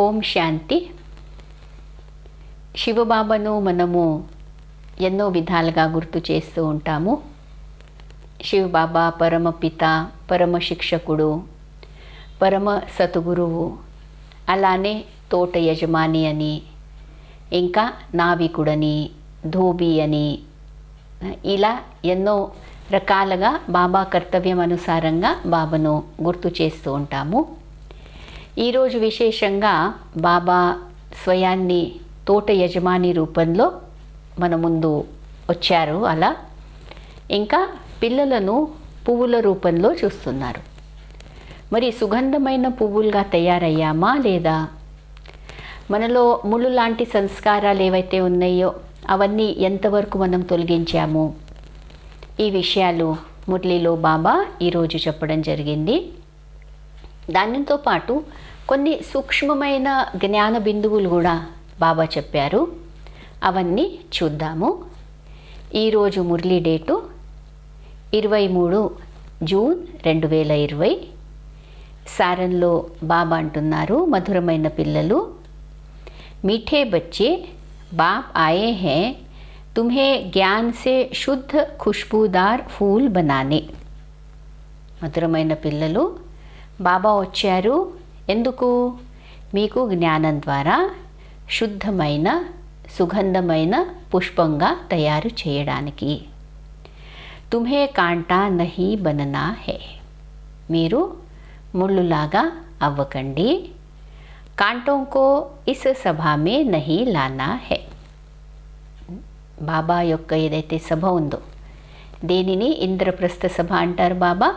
ఓం శాంతి. శివబాబాను మనము ఎన్నో విధాలుగా గుర్తు చేస్తూ ఉంటాము. శివబాబా పరమపిత, పరమ శిక్షకుడు, పరమ సద్గురువు, అలానే తోట యజమాని అని, ఇంకా నావికుడని, ధోబి అని, ఇలా ఎన్నో రకాలుగా బాబా కర్తవ్యం అనుసారంగా బాబాను గుర్తు చేస్తూ ఉంటాము. ఈరోజు విశేషంగా బాబా స్వయాన్ని తోట యజమాని రూపంలో మన ముందు వచ్చారు. అలా ఇంకా పిల్లలను పువ్వుల రూపంలో చూస్తున్నారు. మరి సుగంధమైన పువ్వులుగా తయారయ్యామా లేదా? మనలో ముళ్ళు లాంటి సంస్కారాలు ఏవైతే ఉన్నాయో అవన్నీ ఎంతవరకు మనం తొలగించాము? ఈ విషయాలు మురళిలో బాబా ఈరోజు చెప్పడం జరిగింది. దానితో పాటు కొన్ని సూక్ష్మమైన జ్ఞాన బిందువులు కూడా బాబా చెప్పారు. అవన్నీ చూద్దాము. ఈరోజు మురళి డేటు 23 జూన్ 2020. సారంలో బాబా అంటున్నారు, మధురమైన పిల్లలు, మీఠే బच्चे बाप आए हैं तुम्हें ज्ञान से शुद्ध खुशबूदार फूल बनाने. మధురమైన పిల్లలు, బాబా వచ్చారు ఎందుకు? మీకు జ్ఞానం ద్వారా శుద్ధమైన సుగంధమైన పుష్పంగా తయారు చేయడానికి. తుమ్హే కాంటా నహీ బననా హే, మీరు ముళ్ళులాగా అవ్వకండి. కాంటోं को इस सभा में नहीं लाना है. బాబా యొక్క ఏదైతే సభ ఉందో దేనిని ఇంద్రప్రస్థ సభ అంటారు బాబా.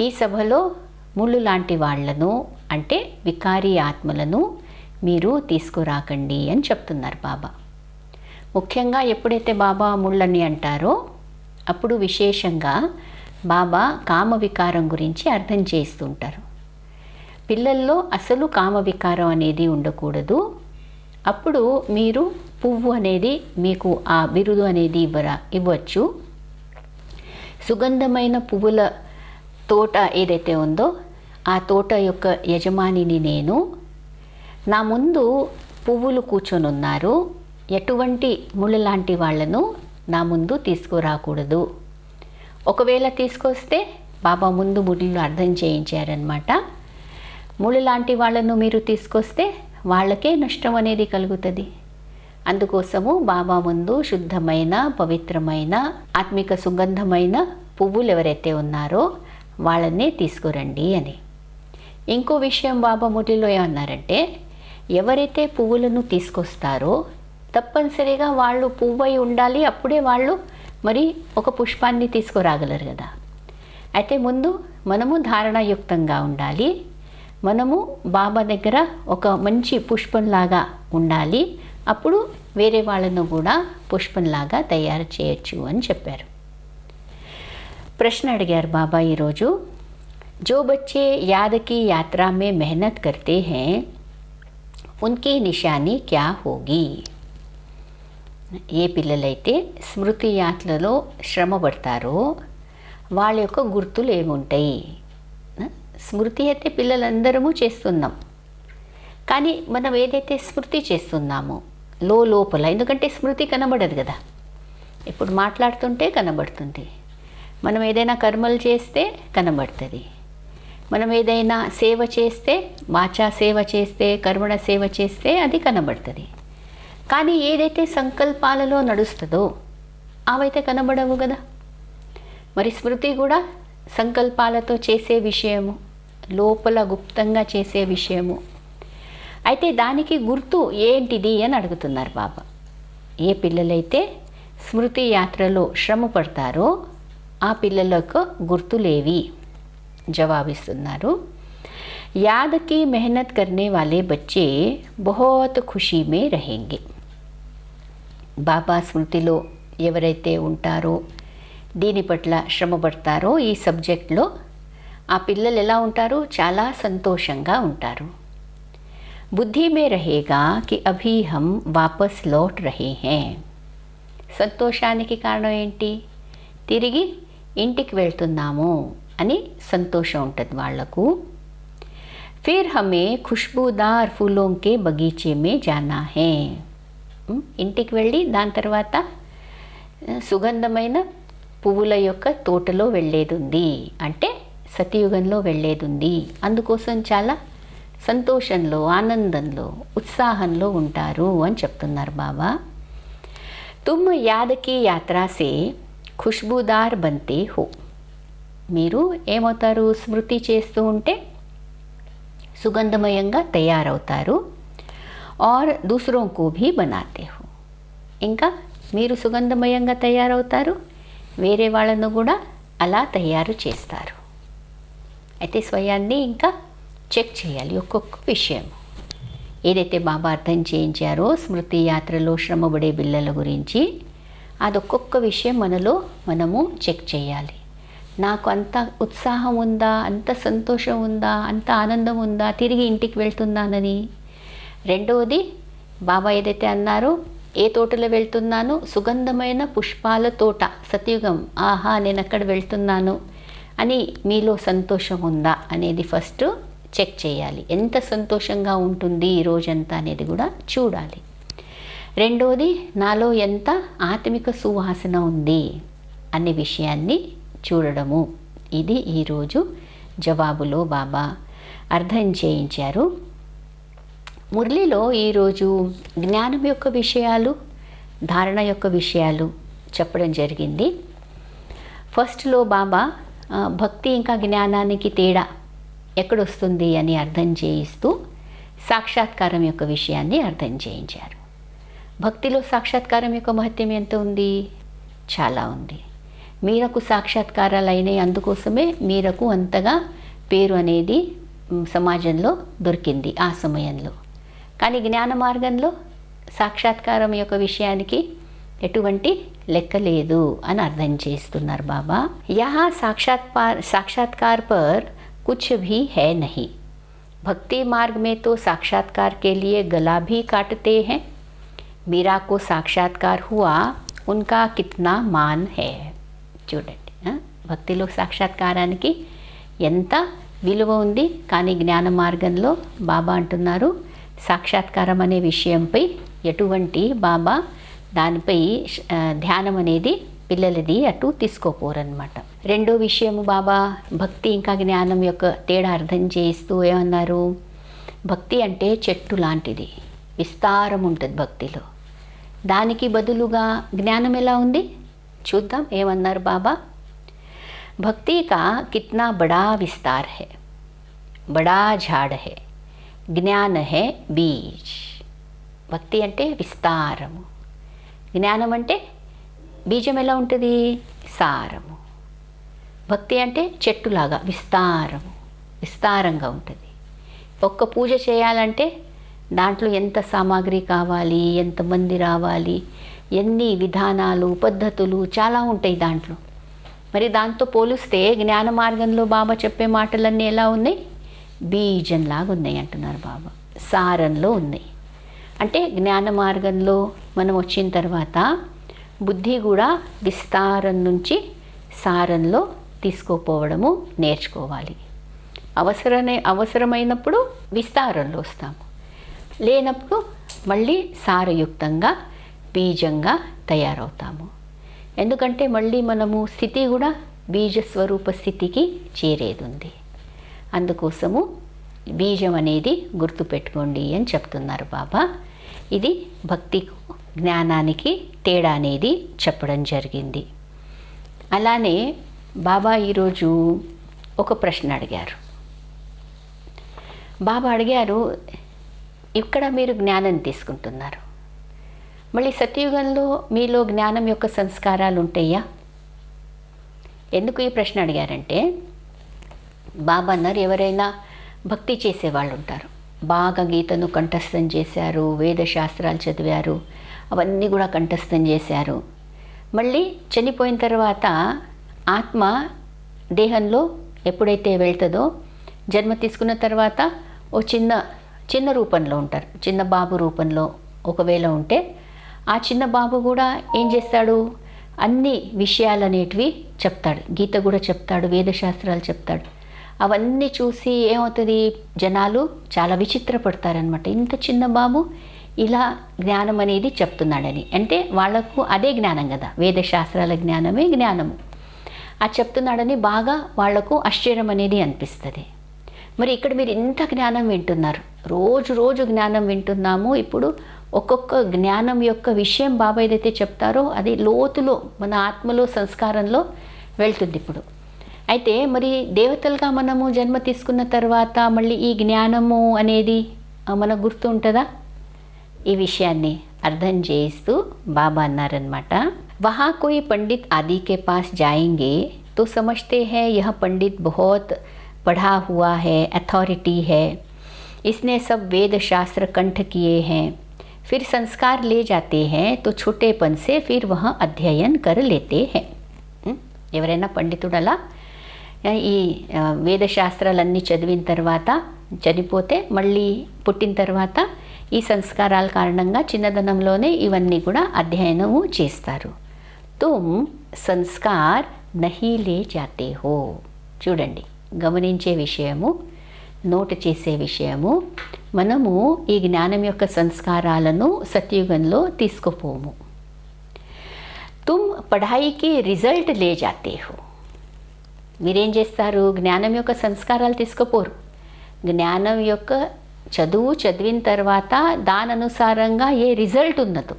ఈ సభలో ముళ్ళు లాంటి వాళ్లను, అంటే వికారి ఆత్మలను మీరు తీసుకురాకండి అని చెప్తున్నారు బాబా. ముఖ్యంగా ఎప్పుడైతే బాబా ముళ్ళని అంటారో అప్పుడు విశేషంగా బాబా కామ వికారం గురించి అర్థం చేస్తుంటారు. పిల్లల్లో అసలు కామ వికారం అనేది ఉండకూడదు. అప్పుడు మీరు పువ్వు అనేది, మీకు ఆ బిరుదు అనేది ఇవ్వచ్చు. సుగంధమైన పువ్వుల తోట ఏదైతే ఉందో ఆ తోట యొక్క యజమానిని నేను. నా ముందు పువ్వులు కూర్చొని ఉన్నారు. ఎటువంటి ముళ్ళ లాంటి వాళ్లను నా ముందు తీసుకురాకూడదు. ఒకవేళ తీసుకొస్తే బాబా ముందు ముళ్ళు అర్థం చేయించారనమాట. ముళ్ళు లాంటి వాళ్లను మీరు తీసుకొస్తే వాళ్ళకే నష్టం అనేది కలుగుతుంది. అందుకోసము బాబా ముందు శుద్ధమైన, పవిత్రమైన, ఆత్మిక సుగంధమైన పువ్వులు ఎవరైతే ఉన్నారో వాళ్ళనే తీసుకురండి అని. ఇంకో విషయం బాబా మురళిలో ఏమన్నారంటే, ఎవరైతే పువ్వులను తీసుకొస్తారో తప్పనిసరిగా వాళ్ళు పువ్వై ఉండాలి. అప్పుడే వాళ్ళు మరి ఒక పుష్పాన్ని తీసుకురాగలరు కదా. అయితే ముందు మనము ధారణాయుక్తంగా ఉండాలి. మనము బాబా దగ్గర ఒక మంచి పుష్పంలాగా ఉండాలి. అప్పుడు వేరే వాళ్ళను కూడా పుష్పంలాగా తయారు చేయొచ్చు అని చెప్పారు. ప్రశ్న అడిగారు బాబా ఈరోజు, जो बच्चे याद की यात्रा में मेहनत करते हैं उनकी निशानी क्या होगी. ఏ పిల్లలైతే స్మృతి యాత్రలో శ్రమ పడతారో వాళ్ళ యొక్క గుర్తులు ఏముంటాయి? స్మృతి అయితే పిల్లలందరము చేస్తున్నాం, కానీ మనం ఏదైతే స్మృతి చేస్తున్నామో లోపల, ఎందుకంటే స్మృతి కనబడదు కదా. ఇప్పుడు మాట్లాడుతుంటే కనబడుతుంది. మనం ఏదైనా కర్మలు చేస్తే కనబడుతుంది. మనం ఏదైనా సేవ చేస్తే, వాచా సేవ చేస్తే, కర్మణ సేవ చేస్తే అది కనబడుతుంది. కానీ ఏదైతే సంకల్పాలలో నడుస్తుందో అవైతే కనబడవు కదా. మరి స్మృతి కూడా సంకల్పాలతో చేసే విషయము, లోపల గుప్తంగా చేసే విషయము. అయితే దానికి గుర్తు ఏంటిది అని అడుగుతున్నారు బాబా. ఏ పిల్లలైతే స్మృతి యాత్రలో శ్రమ పడతారో ఆ పిల్లలకు గుర్తులేవి? జవాబిస్తున్నారు, యాద్ కి మెహనత్ కర్నే వాలే బच्चे बहुत खुशी में रहेंगे. బాబా స్మృతిలో ఎవరైతే ఉంటారో, దీని పట్ల శ్రమ పడతారో, ఈ సబ్జెక్ట్లో ఆ పిల్లలు ఎలా ఉంటారు? చాలా సంతోషంగా ఉంటారు. బుద్ధి మే రహేగా కి అభీ హమ్ వాపస్ లౌట్ రహే हैं. సంతోషానికి కారణం ఏంటి? తిరిగి ఇంటికి వెళ్తున్నాము అని సంతోషం ఉంటుంది వాళ్లకు. फिर हमें खुशबूदार फूलों के बगीचे में जाना है. ఇంటికి వెళ్ళి దాని తర్వాత సుగంధమైన పువ్వుల యొక్క తోటలో వెళ్ళేది ఉంది. అంటే సతయుగంలో వెళ్ళేది ఉంది. అందుకోసం చాలా సంతోషంలో, ఆనందంలో, ఉత్సాహంలో ఉంటారు అని చెప్తున్నారు బాబా. తుమ్ యాద్ కి యాత్రా సే ఖుష్బూదార్ బంతే హో. మీరు ఏమవుతారు? స్మృతి చేస్తూ ఉంటే సుగంధమయంగా తయారవుతారు. और दूसरों को भी बनाते हो. ఇంకా మీరు సుగంధమయంగా తయారవుతారు, వేరే వాళ్ళను కూడా అలా తయారు చేస్తారు. అయితే స్వయాన్ని ఇంకా చెక్ చేయాలి. ఒక్కొక్క విషయం ఏదైతే బాబా అర్థం చేయించారో స్మృతి యాత్రలో శ్రమపడే పిల్లల గురించి, అది ఒక్కొక్క విషయం మనము చెక్ చేయాలి. నాకు అంత ఉత్సాహం ఉందా, అంత సంతోషం ఉందా, అంత ఆనందం ఉందా, తిరిగి ఇంటికి వెళ్తున్నానని. రెండవది బాబా ఏదైతే అన్నారో, ఏ తోటలో వెళ్తున్నాను? సుగంధమైన పుష్పాల తోట, సతయుగం. ఆహా, నేను అక్కడ వెళ్తున్నాను అని మీలో సంతోషం ఉందా అనేది ఫస్ట్ చెక్ చేయాలి. ఎంత సంతోషంగా ఉంటుంది ఈ రోజంతా అనేది కూడా చూడాలి. రెండవది, నాలో ఎంత ఆత్మిక సువాసన ఉంది అనే విషయాన్ని చూడడము. ఇది ఈరోజు జవాబులో బాబా అర్థం చేయించారు. మురళిలో ఈరోజు జ్ఞానం యొక్క విషయాలు, ధారణ యొక్క విషయాలు చెప్పడం జరిగింది. ఫస్ట్లో బాబా భక్తి ఇంకా జ్ఞానానికి తేడా ఎక్కడొస్తుంది అని అర్థం చేయిస్తూ సాక్షాత్కారం యొక్క విషయాన్ని అర్థం చేయించారు. భక్తిలో సాక్షాత్కారం యొక్క మహత్యం ఎంత ఉంది? చాలా ఉంది. మీరకు సాక్షాత్కారాలు అయినాయి, అందుకోసమే మీరకు అంతగా పేరు అనేది సమాజంలో దొరికింది ఆ సమయంలో. కానీ జ్ఞాన మార్గంలో సాక్షాత్కారం యొక్క విషయానికి ఎటువంటి లెక్క లేదు అని అర్థం చేస్తున్నారు బాబా. యహా साक्षात्कार पर कुछ भी है नहीं. भक्ति मार्ग में तो साक्षात्कार के लिए गला भी काटते हैं. मीरा को साक्षात्कार हुआ, उनका कितना मान है. చూడండి, భక్తిలో సాక్షాత్కారానికి ఎంత విలువ ఉంది. కానీ జ్ఞాన మార్గంలో బాబా అంటున్నారు సాక్షాత్కారం అనే విషయంపై ఎటువంటి బాబా దానిపై ధ్యానం అనేది పిల్లలది అటు తీసుకోపోరన్నమాట. రెండో విషయము బాబా భక్తి ఇంకా జ్ఞానం యొక్క తేడా అర్థం చేస్తూ ఏమన్నారు? భక్తి అంటే చెట్టు లాంటిది, విస్తారం ఉంటుంది భక్తిలో. దానికి బదులుగా జ్ఞానం ఎలా ఉంది చూద్దాం. ఏమన్నారు బాబా? భక్తి కా కిత్నా బడా విస్తార్ హై, బడా ఝాడ్ హై, జ్ఞాన హే బీజ్. భక్తి అంటే విస్తారము, జ్ఞానం అంటే బీజం ఎలా ఉంటుంది? సారము. భక్తి అంటే చెట్టులాగా విస్తారంగా ఉంటుంది. ఒక్క పూజ చేయాలంటే దాంట్లో ఎంత సామాగ్రి కావాలి, ఎంతమంది రావాలి, ఎన్ని విధానాలు, పద్ధతులు చాలా ఉంటాయి దాంట్లో. మరి దాంతో పోలిస్తే జ్ఞాన మార్గంలో బాబా చెప్పే మాటలన్నీ ఎలా ఉన్నాయి? బీజంలాగా ఉన్నాయి అంటున్నారు బాబా. సారంలో ఉన్నాయి. అంటే జ్ఞాన మార్గంలో మనం వచ్చిన తర్వాత బుద్ధి కూడా విస్తారం నుంచి సారంలో తీసుకోపోవడము నేర్చుకోవాలి. అవసరమైనప్పుడు విస్తారంలో వస్తాము, లేనప్పుడు మళ్ళీ సారయుక్తంగా బీజంగా తయారవుతాము. ఎందుకంటే మళ్ళీ మనము స్థితి కూడా బీజస్వరూప స్థితికి చేరేది ఉంది. అందుకోసము బీజం అనేది గుర్తుపెట్టుకోండి అని చెప్తున్నారు బాబా. ఇది భక్తికు జ్ఞానానికి తేడా అనేది చెప్పడం జరిగింది. అలానే బాబా ఈరోజు ఒక ప్రశ్న అడిగారు. బాబా అడిగారు, ఇక్కడ మీరు జ్ఞానం తీసుకుంటున్నారు, మళ్ళీ సత్యయుగంలో మీలో జ్ఞానం యొక్క సంస్కారాలు ఉంటాయా? ఎందుకు ఈ ప్రశ్న అడిగారంటే, బాబా అన్నారు ఎవరైనా భక్తి చేసేవాళ్ళు ఉంటారు, బాగా గీతను కంఠస్థం చేశారు, వేదశాస్త్రాలు చదివారు, అవన్నీ కూడా కంఠస్థం చేశారు. మళ్ళీ చనిపోయిన తర్వాత ఆత్మ దేహంలో ఎప్పుడైతే వెళ్తుందో, జన్మ తీసుకున్న తర్వాత ఓ చిన్న రూపంలో ఉంటారు. చిన్న బాబు రూపంలో ఒకవేళ ఉంటే ఆ చిన్న బాబు కూడా ఏం చేస్తాడు? అన్ని విషయాలనేటివి చెప్తాడు, గీత కూడా చెప్తాడు, వేదశాస్త్రాలు చెప్తాడు. అవన్నీ చూసి ఏమవుతుంది, జనాలు చాలా విచిత్రపడతారనమాట. ఇంత చిన్న బాబు ఇలా జ్ఞానం అనేది చెప్తున్నాడని. అంటే వాళ్లకు అదే జ్ఞానం కదా, వేదశాస్త్రాల జ్ఞానమే జ్ఞానము. ఆ చెప్తున్నాడని బాగా వాళ్లకు ఆశ్చర్యం అనేది అనిపిస్తుంది. మరి ఇక్కడ మీరు ఇంత జ్ఞానం వింటున్నారు, రోజు రోజు జ్ఞానం వింటున్నాము. ఇప్పుడు ఒక్కొక్క జ్ఞానం యొక్క విషయం బాబా ఏదైతే చెప్తారో అది లోతులో మన ఆత్మలో సంస్కారంలో వెళ్తుంది ఇప్పుడు. అయితే మరి దేవతలుగా మనము జన్మ తీసుకున్న తర్వాత మళ్ళీ ఈ జ్ఞానము అనేది మనకు గుర్తు ఉంటుందా? ఈ విషయాన్ని అర్థం చేస్తూ బాబా అన్నారనమాట, वहाँ कोई पंडित आदि के पास जाएंगे तो समझते हैं यह पंडित बहुत पढ़ा हुआ है, अथॉरिटी है, इसने सब वेद शास्त्र कंठ किए हैं. फिर संस्कार ले जाते हैं तो छोटेपन से फिर वह अध्ययन कर लेते हैं. ఎవరైనా పండితుడలా ఈ వేదశాస్త్రాలన్నీ చదివిన తర్వాత చనిపోతే మళ్ళీ పుట్టిన తర్వాత ఈ సంస్కారాల కారణంగా చిన్నదనంలోనే ఇవన్నీ కూడా అధ్యయనము చేస్తారు. తుమ్ సంస్కార్ నహీ లే జాతే హో. చూడండి, గమనించే విషయము, నోటు చేసే విషయము, మనము ఈ జ్ఞానం యొక్క సంస్కారాలను సత్యుగంలో తీసుకుపోము. తుమ్ పఢాయికి రిజల్ట్ లే జాతే హో. మీరేం చేస్తారు? జ్ఞానం యొక్క సంస్కారాలు తీసుకుపోరు. జ్ఞానం యొక్క చదివిన తర్వాత దాని అనుసారంగా ఏ రిజల్ట్ ఉన్నదో,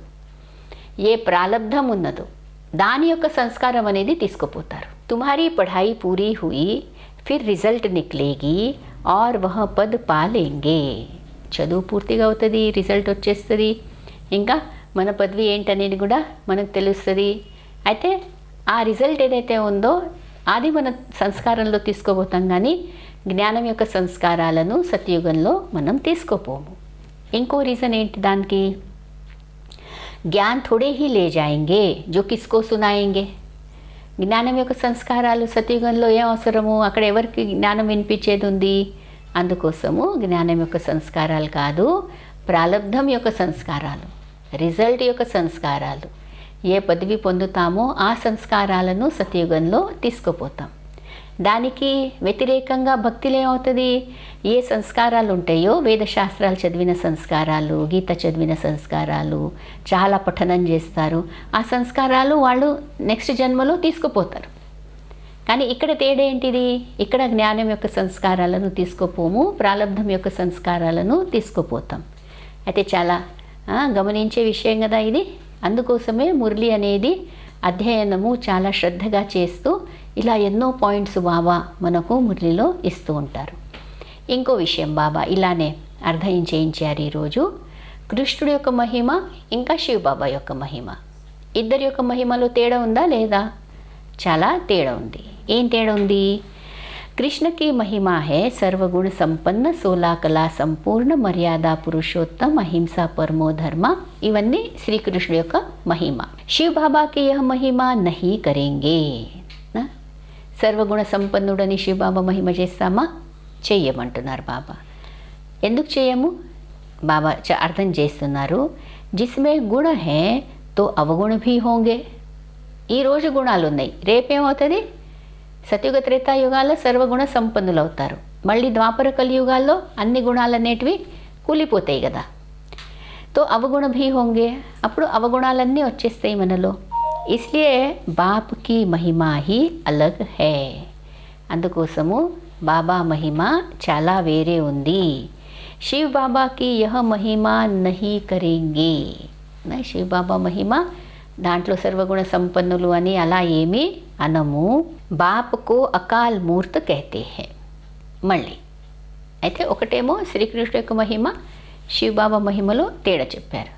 ఏ ప్రాలబ్ధం ఉన్నదో దాని యొక్క సంస్కారం అనేది తీసుకుపోతారు. తుమ్హారీ పఢాయి పూరీ హుయి ఫిర్ రిజల్ట్ నిక్లేగి ఆర్ వహ పద్ పాలేంగే. చదువు పూర్తిగా అవుతుంది, రిజల్ట్ వచ్చేస్తుంది, ఇంకా మన పదవి ఏంటనేది కూడా మనకు తెలుస్తుంది. అయితే ఆ రిజల్ట్ ఏదైతే ఉందో అది మన సంస్కారంలో తీసుకోబోతాం, కానీ జ్ఞానం యొక్క సంస్కారాలను సత్యుగంలో మనం తీసుకోపోము. ఇంకో రీజన్ ఏంటి దానికి? జ్ఞాన్ థోడే హీ లే జాయింగే జో కిస్కో సునాయింగే. జ్ఞానం యొక్క సంస్కారాలు సత్యుగంలో ఏం అవసరము? అక్కడ ఎవరికి జ్ఞానం వినిపించేది ఉంది? అందుకోసము జ్ఞానం యొక్క సంస్కారాలు కాదు, ప్రాలబ్ధం యొక్క సంస్కారాలు, రిజల్ట్ యొక్క సంస్కారాలు, ఏ పదవి పొందుతామో ఆ సంస్కారాలను సత్యుగంలో తీసుకుపోతాం. దానికి వ్యతిరేకంగా భక్తిలో ఏమవుతుంది? ఏ సంస్కారాలు ఉంటాయో, వేదశాస్త్రాలు చదివిన సంస్కారాలు, గీత చదివిన సంస్కారాలు, చాలా పఠనం చేస్తారు, ఆ సంస్కారాలు వాళ్ళు నెక్స్ట్ జన్మలో తీసుకుపోతారు. కానీ ఇక్కడ తేడా ఏంటిది? ఇక్కడ జ్ఞానం యొక్క సంస్కారాలను తీసుకుపోము, ప్రాలబ్ధం యొక్క సంస్కారాలను తీసుకుపోతాం. అయితే చాలా గమనించే విషయం కదా ఇది. అందుకోసమే మురళి అనేది అధ్యయనము చాలా శ్రద్ధగా చేస్తూ ఇలా ఎన్నో పాయింట్స్ బాబా మనకు మురళిలో ఇస్తూ ఉంటారు. ఇంకో విషయం బాబా ఇలానే అర్థం చేయించారు ఈరోజు. కృష్ణుడి యొక్క మహిమ ఇంకా శివబాబా యొక్క మహిమ, ఇద్దరి యొక్క మహిమలో తేడా ఉందా లేదా? చాలా తేడా ఉంది. ఏం తేడా ఉంది? कृष्ण की महिमा है सर्वगुण संपन्न 16 कला संपूर्ण मर्यादा पुरुषोत्तम अहिंसा परमो धर्म. इवన్నీ శ్రీకృష్ణుడి యొక్క మహిమ. శివ బాబాకి యహ మహిమ నహీ కరేంగే. సర్వగుణ సంపన్నుడని శివ బాబా మహిమ చేస్తామా? చెయ్యమంటున్నారు బాబా. ఎందుకు చేయము? బాబా అర్థం చేస్తున్నారు. జిస్మే గుణ హే తో అవగుణ భీ హోంగే. ఈరోజు గుణాలు ఉన్నాయి, రేపేమవుతుంది? సత్యుగ త్రేతాయుగాల్లో సర్వగుణ సంపన్నులు అవుతారు. మళ్ళీ ద్వాపర కలియుగాల్లో అన్ని గుణాలు అనేటివి కూలిపోతాయి కదా. తో అవగుణ భీ హోంగే, అప్పుడు అవగుణాలన్నీ వచ్చేస్తాయి మనలో. ఇస్లియే బాప్కి మహిమా హీ అలగ్ హే. అందుకోసము బాబా మహిమ చాలా వేరే ఉంది. శివ్ బాబాకి యహ మహిమా నహీ కరేంగే. శివ్ బాబా మహిమ దాంట్లో సర్వగుణ సంపన్నులు అని అలా ఏమీ అనము. బాప్కు అకాల్ మూర్త కహతే హే. మళ్ళీ అయితే ఒకటేమో శ్రీకృష్ణుడి యొక్క మహిమ, శివబాబా మహిమలో తేడా చెప్పారు.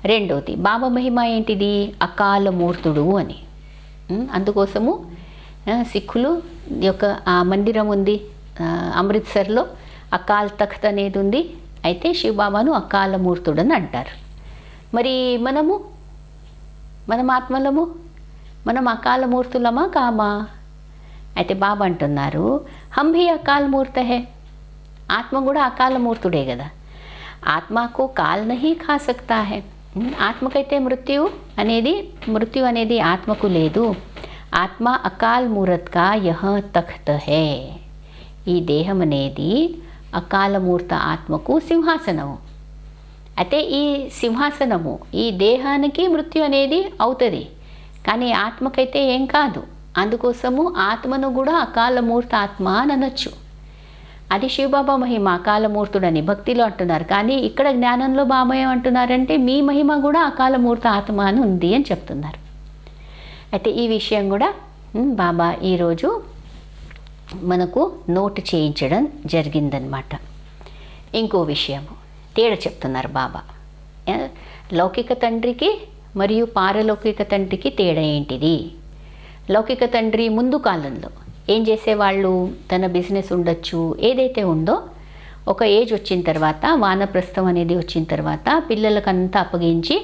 రెండవది బాబా మహిమ ఏంటిది? అకాల మూర్తుడు అని. అందుకోసము సిక్కులు యొక్క ఆ మందిరం ఉంది అమృత్సర్లో, అకాల్ తఖ్త్ అనేది ఉంది. అయితే శివబాబాను అకాల మూర్తుడు అని అంటారు. మరి మనం ఆత్మలము, మనం అకాల మూర్తులమా కామా? అయితే బాబా అంటున్నారు హం భీ అకాల మూర్త హే. ఆత్మ కూడా అకాల మూర్తుడే కదా. ఆత్మకు కాల్ నహీ ఖా సక్తా హే. ఆత్మకైతే మృత్యు అనేది ఆత్మకు లేదు. ఆత్మ అకాల్ మూరత్ కా యహ తఖ్త్ హే. ఈ దేహం అనేది అకాలమూర్త ఆత్మకు సింహాసనము. అయితే ఈ సింహాసనము ఈ దేహానికి మృత్యు అనేది అవుతుంది, కానీ ఆత్మకైతే ఏం కాదు. అందుకోసము ఆత్మను కూడా అకాలమూర్త ఆత్మ అని అనొచ్చు. అది శివబాబా మహిమ, అకాలమూర్తుడని భక్తిలో అంటున్నారు. కానీ ఇక్కడ జ్ఞానంలో బాబా ఏమంటున్నారంటే మీ మహిమ కూడా అకాలమూర్త ఆత్మ అని ఉంది అని చెప్తున్నారు. అయితే ఈ విషయం కూడా బాబా ఈరోజు మనకు నోట్ చేయించడం జరిగిందనమాట. ఇంకో విషయము తేడా చెప్తున్నారు బాబా. లౌకిక తండ్రికి మరియు పారలౌకిక తండ్రికి తేడా ఏంటిది? లౌకిక తండ్రి ముందు కాలంలో ఏం చేసేవాళ్ళు, తన బిజినెస్ ఉండొచ్చు ఏదైతే ఉందో, ఒక ఏజ్ వచ్చిన తర్వాత వానప్రస్థం అనేది వచ్చిన తర్వాత పిల్లలకంతా అప్పగించి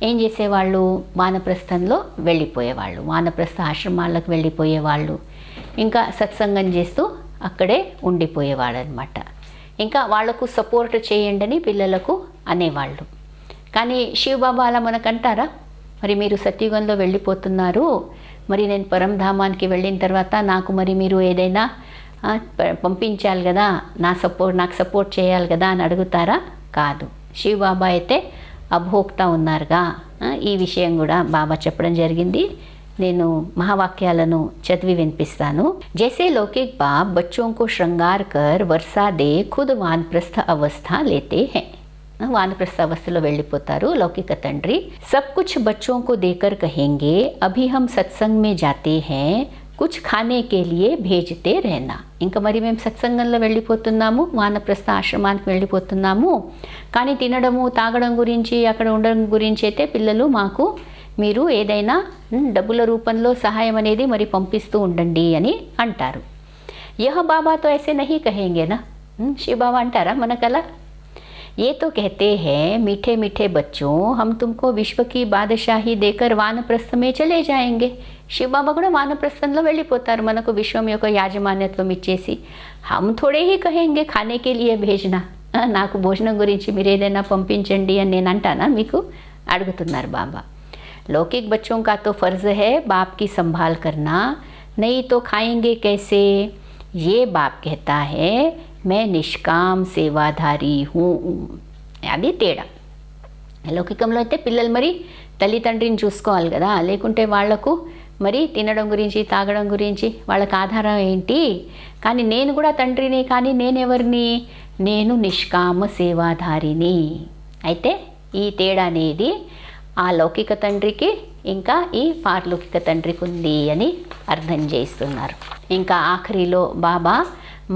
ఏం చేసేవాళ్ళు, వానప్రస్థంలో వెళ్ళిపోయేవాళ్ళు, వానప్రస్థ ఆశ్రమాలకు వెళ్ళిపోయేవాళ్ళు, ఇంకా సత్సంగం చేస్తూ అక్కడే ఉండిపోయేవాళ్ళు అనమాట. ఇంకా వాళ్లకు సపోర్ట్ చేయండి అని పిల్లలకు అనేవాళ్ళు. కానీ శివబాబా అలా మనకంటారా? మరి మీరు సత్యుగంలో వెళ్ళిపోతున్నారు, మరి నేను పరంధామానికి వెళ్ళిన తర్వాత నాకు మరి మీరు ఏదైనా పంపించాలి కదా, నాకు సపోర్ట్ చేయాలి కదా అని అడుగుతారా? కాదు. శివబాబా అయితే అభోక్త ఉన్నారుగా. ఈ విషయం కూడా బాబా చెప్పడం జరిగింది. నేను మహావాక్యాలను చదివి వినిపిస్తాను. జైసే లౌకిक बाप बच्चों को श्रृंगार कर वर्षा दे खुद वानप्रस्थ अवस्था लेते हैं. वानप्रस्थ अवस्थलो వెళ్ళిపోతారు లౌకిక తండ్రి. सब कुछ बच्चों को देकर कहेंगे अभी हम सत्संग में जाते हैं कुछ खाने के लिए भेजते रहना. ఇంకా మరి మేము సత్సంగంలో వెళ్ళిపోతున్నాము, వానప్రస్థ ఆశ్రమానికి వెళ్ళిపోతున్నాము, కానీ తినడము తాగడం గురించి అక్కడ ఉండడం గురించి అయితే పిల్లలు మాకు మీరు ఏదైనా డబ్బుల రూపంలో సహాయం అనేది మరి పంపిస్తూ ఉండండి అని అంటారు. యహ బాబాతో ఐసే నహీ కహేంగే నా, శివబాబా అంటారా మనకలా? ये तो कहते हैं मीठे मीठे बच्चों हम तुमको विश्व की बादशाही देकर वानप्रस्थ में चले जाएंगे. శివబాబా కూడా వానప్రస్థంలో వెళ్ళిపోతారు, మనకు విశ్వం యొక్క యాజమాన్యత్వం ఇచ్చేసి. హమ్ థోడే హీ కహేంగే ఖానే కే లియే భేజ్నా, నాకు భోజనం గురించి మీరు ఏదైనా పంపించండి అని నేను అంటానా మీకు? అడుగుతున్నారు బాబా. लौकिक बच्चों का तो फ़र्ज़ है बाप की संभाल करना, नहीं तो खाएंगे कैसे? ये बाप कहता है मैं निष्काम सेवाधारी हूँ. అది తేడా. లౌకికంలో అయితే పిల్లలు మరి తల్లిదండ్రిని చూసుకోవాలి కదా, లేకుంటే వాళ్లకు మరి తినడం గురించి తాగడం గురించి వాళ్ళకి ఆధారం ఏంటి? కానీ నేను కూడా తండ్రిని, కానీ నేనెవరిని? నేను నిష్కామ సేవాధారిని. అయితే ఈ తేడా అనేది ఆ లౌకిక తండ్రికి ఇంకా ఈ పారలౌకిక తండ్రికి ఉంది అని అర్థం చేస్తున్నారు. ఇంకా ఆఖరిలో బాబా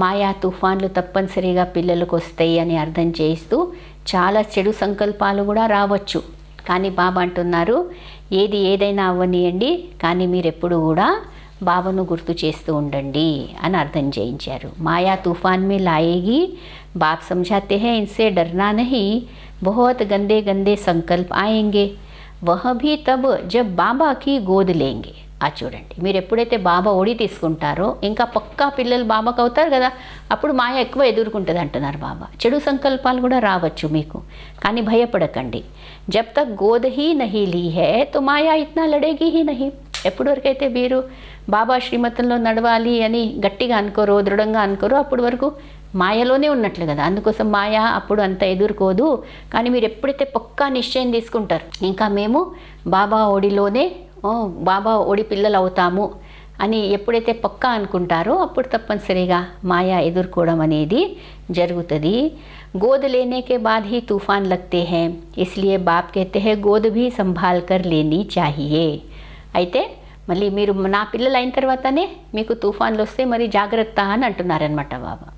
మాయా తుఫాన్లు తప్పనిసరిగా పిల్లలకు వస్తాయి అని అర్థం చేస్తూ చాలా చెడు సంకల్పాలు కూడా రావచ్చు, కానీ బాబా అంటున్నారు ఏది ఏదైనా అవ్వనియండి, కానీ మీరు ఎప్పుడు కూడా బాబాను గుర్తు చేస్తూ ఉండండి అని అర్థం చేయించారు. మాయా తుఫాన్ में लाएगी, बाप समझाते हैं इनसे डरना नहीं, बहुत गंदे गंदे संकल्प आएंगे, वह भी तब जब बाबा की गोद लेंगे. చూడండి, మీరు ఎప్పుడైతే బాబా ఒడి తీసుకుంటారో ఇంకా పక్కా పిల్లలు బాబాకు అవుతారు కదా, అప్పుడు మాయ ఎక్కువ ఎదుర్కొంటుంది అంటున్నారు బాబా. చెడు సంకల్పాలు కూడా రావచ్చు మీకు, కానీ భయపడకండి. జబ్ తక్ గోద్ హీ నహీ లీ హై తో మాయా ఇత్నా లడేగి హీ నహీ. ఎప్పటి వరకైతే మీరు బాబా శ్రీమతంలో నడవాలి అని గట్టిగా అనుకోరో, దృఢంగా అనుకోరో, అప్పటి వరకు మాయలోనే ఉన్నట్లు కదా. అందుకోసం మాయ అప్పుడు అంత ఎదుర్కోదు. కానీ మీరు ఎప్పుడైతే పక్కా నిశ్చయం తీసుకుంటారు ఇంకా మేము బాబా ఒడిలోనే బాబా ఒడి పిల్లలు అవుతాము అని ఎప్పుడైతే పక్కా అనుకుంటారో అప్పుడు తప్పనిసరిగా మాయా ఎదుర్కోవడం అనేది జరుగుతుంది. गोद लेने के बाद ही तूफ़ान लगते हैं, इसलिए बाप कहते हैं गोद भी संभाल कर लेनी चाहिए. అయితే మళ్ళీ మీరు నా పిల్లలు అయిన తర్వాతనే మీకు తుఫాన్లు వస్తే మరి జాగ్రత్త అని అంటున్నారనమాట బాబా.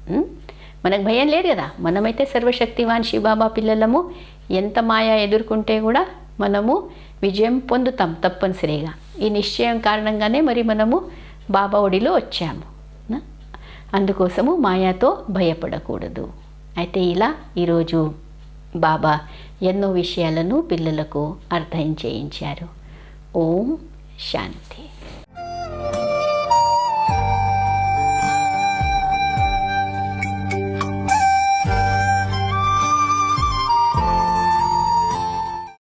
మనకు భయం లేదు కదా, మనమైతే సర్వశక్తివాన్ శివబాబా పిల్లలము. ఎంత మాయ ఎదుర్కొంటే కూడా మనము విజయం పొందుతాం తప్పనిసరిగా. ఈ నిశ్చయం కారణంగానే మరి మనము బాబా ఒడిలో వచ్చాము. అందుకోసము మాయాతో భయపడకూడదు. అయితే ఇలా ఈరోజు బాబా ఎన్నో విషయాలను పిల్లలకు అర్థం చేయించారు. ఓం శాంతి.